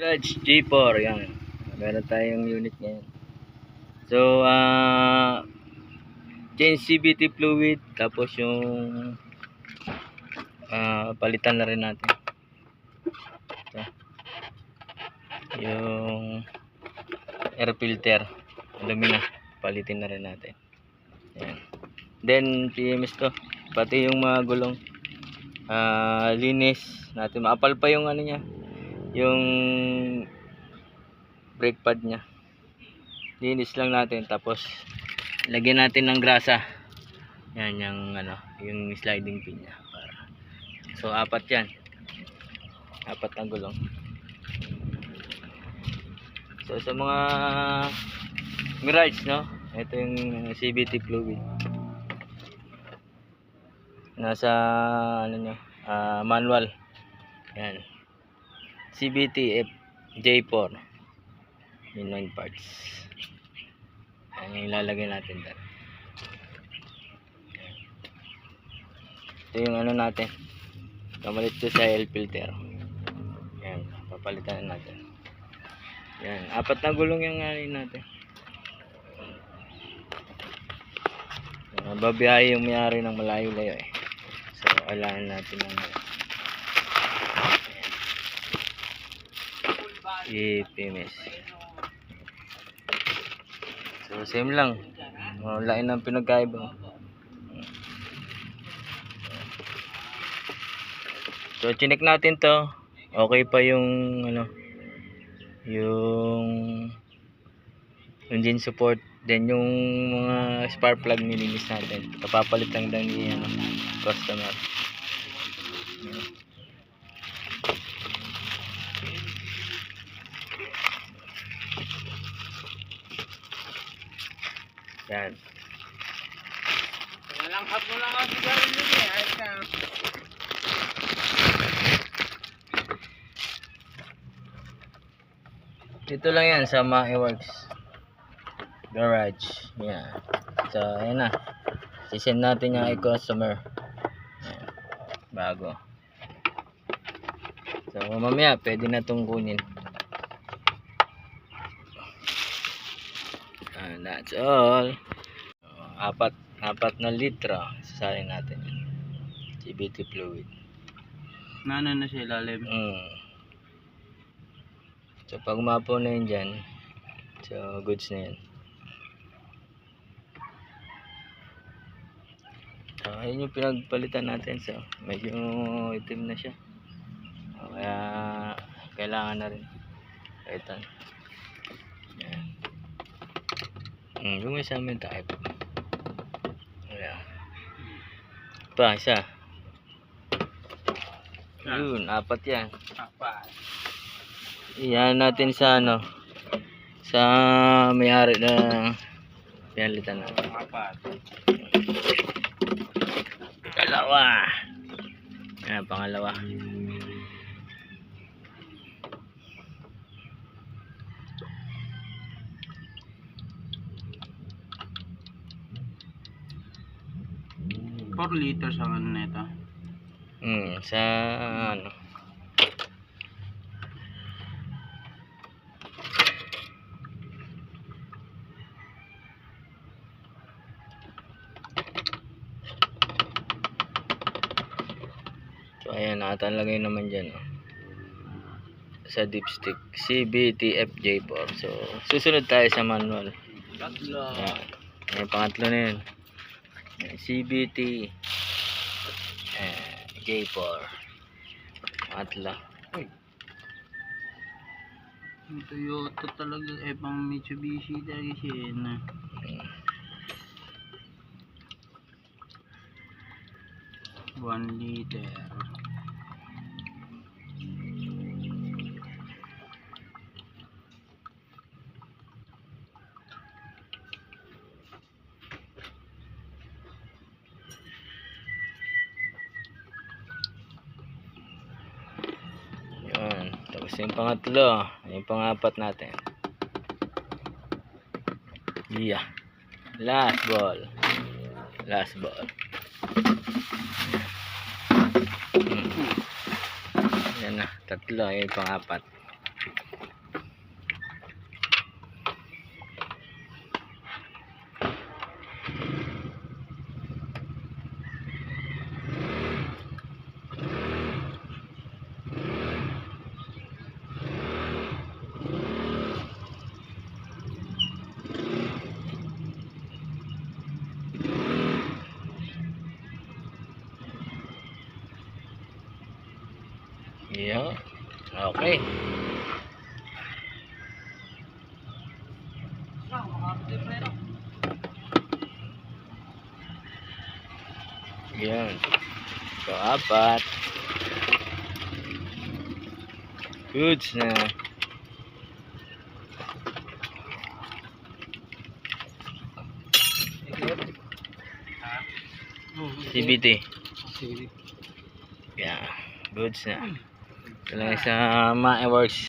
Garage G4, yan. Meron tayong unit ngayon. So, change CVT fluid, tapos yung palitan na rin natin. Ito. Yung air filter, alumina, palitin na rin natin. Yan. Then, PMS to. Pati yung mga gulong, linis natin. Maapal pa yung ano niya, yung brake pad nya, linis lang natin, tapos lagyan natin ng grasa. Yan yung ano, yung sliding pin nya. So apat yan, apat na gulong. So sa mga Mirage, no, ito yung CVT fluid, nasa ano nyo, manual. Yan, CVT J4, yung 9 parts. Yan yung ilalagay natin dyan. Ito yung ano natin, kamalit ko sa air filter. Yan, papalitan natin. Yan, apat na gulong yung ano natin. Babiyahe yung mayari ng malayo-layo eh. So, kailangan natin ng i-PMS. So, same lang. Lain ng pinagkaiba. So, chinek natin to. Okay pa yung ano, yung engine support. Then yung mga spark plug nilinis natin. Kapapalit lang ni ano, customer. Yan. Nalangkap mo lang ako sa rin yun eh. Ayos ka. Dito lang yan sa Mae Works Garage. Yan. So, ayan na. Sisend natin yung customer. Yan. Bago. So, mamaya pwede na itong kunin. And that's all. Apat na litro. Sasalin natin. CVT fluid. Nano na siya ilalim. So, pag umapaw na yun dyan, so, goods na yun. So, ayun yung pinagpalitan natin. So, medyo itim na siya. So, kaya, kailangan na rin. Ito. Yan. Yung may sa amin type. Ayan. Pa, isa. Yun, apat yan. Apat. Iyan natin sa ano, sa may-ari na pinalitan natin. Apat. Dalawa. Yan, pangalawa. Four liters ang ano nito. Sa ano, so ayan, nakalagay naman dyan, oh, sa dipstick CVT FJ4. So susunod tayo sa manual. Tatlo. Ayan, pangatlo na yun. CVT J4, pangatlo. Yung Toyota talaga eh, pang Mitsubishi talaga siya na. One liter. Yun. Tapos yung pangatlo, yung pangapat natin. Yeah. Last ball. Last ball. Yan na, tatlo, yung pang-apat. Yo. Okay. Yan. So, 4. Goods na. CBT. Sige. Yeah. Goods na. Ito lang sa Mae Works.